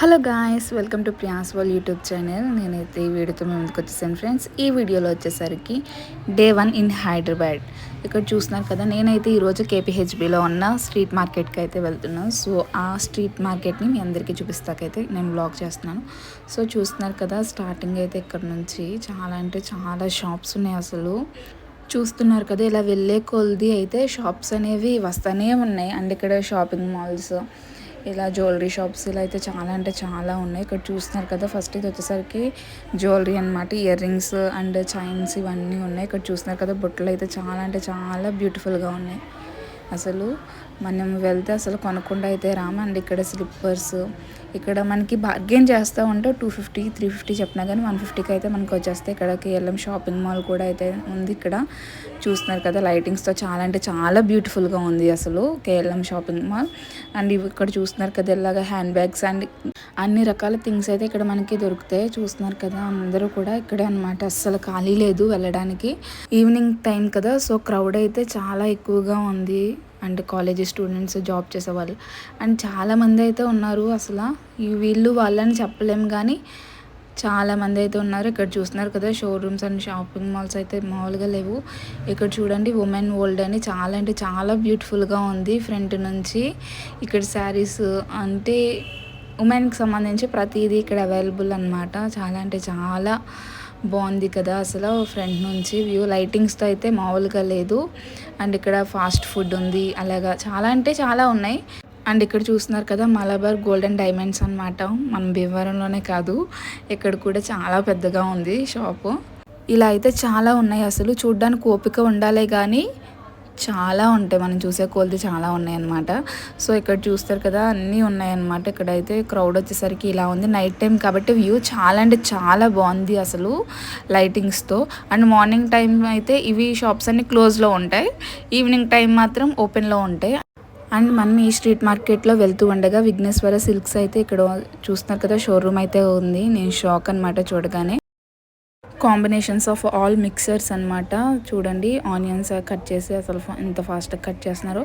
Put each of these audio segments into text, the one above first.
Hello guys, welcome to Priya's world YouTube channel. నేనైతే ఈ వీడియోతో మేము ముందుకు వచ్చేసాను ఫ్రెండ్స్. ఈ వీడియోలో వచ్చేసరికి డే 1 ఇన్ హైదరాబాద్. ఇక్కడ చూస్తున్నారు కదా, నేనైతే ఈరోజు కేపీహెచ్బిలో ఉన్న స్ట్రీట్ మార్కెట్కి అయితే వెళ్తున్నాను. సో ఆ స్ట్రీట్ మార్కెట్ని మీ అందరికీ చూపిస్తాకైతే నేను బ్లాగ్ చేస్తున్నాను. సో చూస్తున్నారు కదా, స్టార్టింగ్ అయితే ఇక్కడ నుంచి చాలా అంటే చాలా షాప్స్ ఉన్నాయి. అసలు చూస్తున్నారు కదా, ఇలా వెళ్ళే కొలది అయితే షాప్స్ అనేవి వస్తూనే ఉన్నాయి. అండ్ ఇక్కడ షాపింగ్ మాల్స్, ఇలా జ్యువెలరీ షాప్స్ ఇలా అయితే చాలా అంటే చాలా ఉన్నాయి. ఇక్కడ చూస్తున్నారు కదా, ఫస్ట్ ఇది వచ్చేసరికి జ్యువెలరీ అనమాట. ఇయర్ రింగ్స్ అండ్ చైన్స్ ఇవన్నీ ఉన్నాయి. ఇక్కడ చూస్తున్నారు కదా, బుట్టలు అయితే చాలా అంటే చాలా బ్యూటిఫుల్గా ఉన్నాయి. అసలు మనం వెళ్తే అసలు కొనకుండా అయితే రాము. అండ్ ఇక్కడ స్లిప్పర్స్, ఇక్కడ మనకి బార్గెన్ చేస్తూ ఉంటే 250 350 చెప్పినా కానీ 150కి అయితే మనకు వచ్చేస్తాయి. ఇక్కడ కేఎల్ఎం షాపింగ్ మాల్ కూడా అయితే ఉంది. ఇక్కడ చూస్తున్నారు కదా, లైటింగ్స్తో చాలా అంటే చాలా బ్యూటిఫుల్గా ఉంది అసలు కేఎల్ఎం షాపింగ్ మాల్. అండ్ ఇక్కడ చూస్తున్నారు కదా, ఇలాగా హ్యాండ్ బ్యాగ్స్ అండ్ అన్ని రకాల థింగ్స్ అయితే ఇక్కడ మనకి దొరుకుతాయి. చూస్తున్నారు కదా, అందరూ కూడా ఇక్కడే అనమాట. అస్సలు ఖాళీ లేదు వెళ్ళడానికి. ఈవినింగ్ టైం కదా, సో క్రౌడ్ అయితే చాలా ఎక్కువగా ఉంది. అండ్ కాలేజ్ స్టూడెంట్స్, జాబ్ చేసేవాళ్ళు అండ్ చాలామంది అయితే ఉన్నారు. అసలు వీళ్ళు వాళ్ళని చెప్పలేము కానీ చాలామంది అయితే ఉన్నారు. ఇక్కడ చూస్తున్నారు కదా, షోరూమ్స్ అండ్ షాపింగ్ మాల్స్ అయితే మామూలుగా లేవు. ఇక్కడ చూడండి, ఉమెన్ వరల్డ్ అని చాలా అంటే చాలా బ్యూటిఫుల్గా ఉంది ఫ్రంట్ నుంచి. ఇక్కడ శారీస్ అంటే ఉమెన్కి సంబంధించి ప్రతిదీ ఇక్కడ అవైలబుల్ అనమాట. చాలా అంటే చాలా బాగుంది కదా అసలు ఫ్రంట్ నుంచి వ్యూ. లైటింగ్స్తో అయితే మామూలుగా లేదు. అండ్ ఇక్కడ ఫాస్ట్ ఫుడ్ ఉంది, అలాగా చాలా అంటే చాలా ఉన్నాయి. అండ్ ఇక్కడ చూస్తున్నారు కదా, మలబార్ గోల్డ్ అండ్ డైమండ్స్ అనమాట. మన భీమవరంలోనే కాదు, ఇక్కడ కూడా చాలా పెద్దగా ఉంది షాపు. ఇలా అయితే చాలా ఉన్నాయి. అసలు చూడ్డానికి ఓపిక ఉండాలే కానీ చాలా ఉంటాయి, మనం చూసే కొలది చాలా ఉన్నాయన్నమాట. సో ఇక్కడ చూస్తారు కదా, అన్నీ ఉన్నాయన్నమాట. ఇక్కడైతే క్రౌడ్ వచ్చేసరికి ఇలా ఉంది. నైట్ టైం కాబట్టి వ్యూ చాలా అంటే చాలా బాగుంది అసలు లైటింగ్స్తో. అండ్ మార్నింగ్ టైం అయితే ఇవి షాప్స్ అన్నీ క్లోజ్లో ఉంటాయి, ఈవినింగ్ టైం మాత్రం ఓపెన్లో ఉంటాయి. అండ్ మనం ఈ స్ట్రీట్ మార్కెట్లో వెళ్తూ ఉండగా విఘ్నేశ్వర సిల్క్స్ అయితే ఇక్కడ చూస్తున్నారు కదా, షోరూమ్ అయితే ఉంది. నేను షాక్ అనమాట చూడగానే. కాంబినేషన్స్ ఆఫ్ ఆల్ మిక్సర్స్ అనమాట. చూడండి, ఆనియన్స్ కట్ చేసి అసలు ఎంత ఫాస్ట్గా కట్ చేస్తున్నారో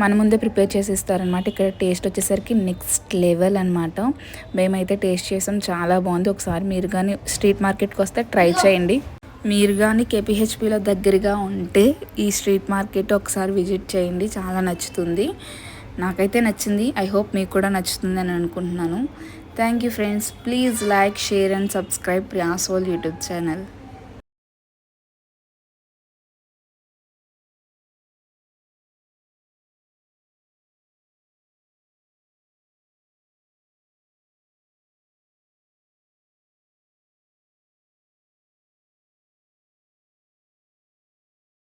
మన ముందే ప్రిపేర్ చేసి ఇస్తారనమాట. ఇక్కడ టేస్ట్ వచ్చేసరికి నెక్స్ట్ లెవెల్ అనమాట. మేమైతే టేస్ట్ చేసాం, చాలా బాగుంది. ఒకసారి మీరు కానీ స్ట్రీట్ మార్కెట్కి వస్తే ట్రై చేయండి. మీరు కానీ కేపీహెచ్బిలో దగ్గరగా ఉంటే ఈ స్ట్రీట్ మార్కెట్ ఒకసారి విజిట్ చేయండి, చాలా నచ్చుతుంది. నాకైతే నచ్చింది. ఐ హోప్ మీకు కూడా నచ్చుతుంది అని అనుకుంటున్నాను. Thank you friends. Please like, share and subscribe Priyas World YouTube channel.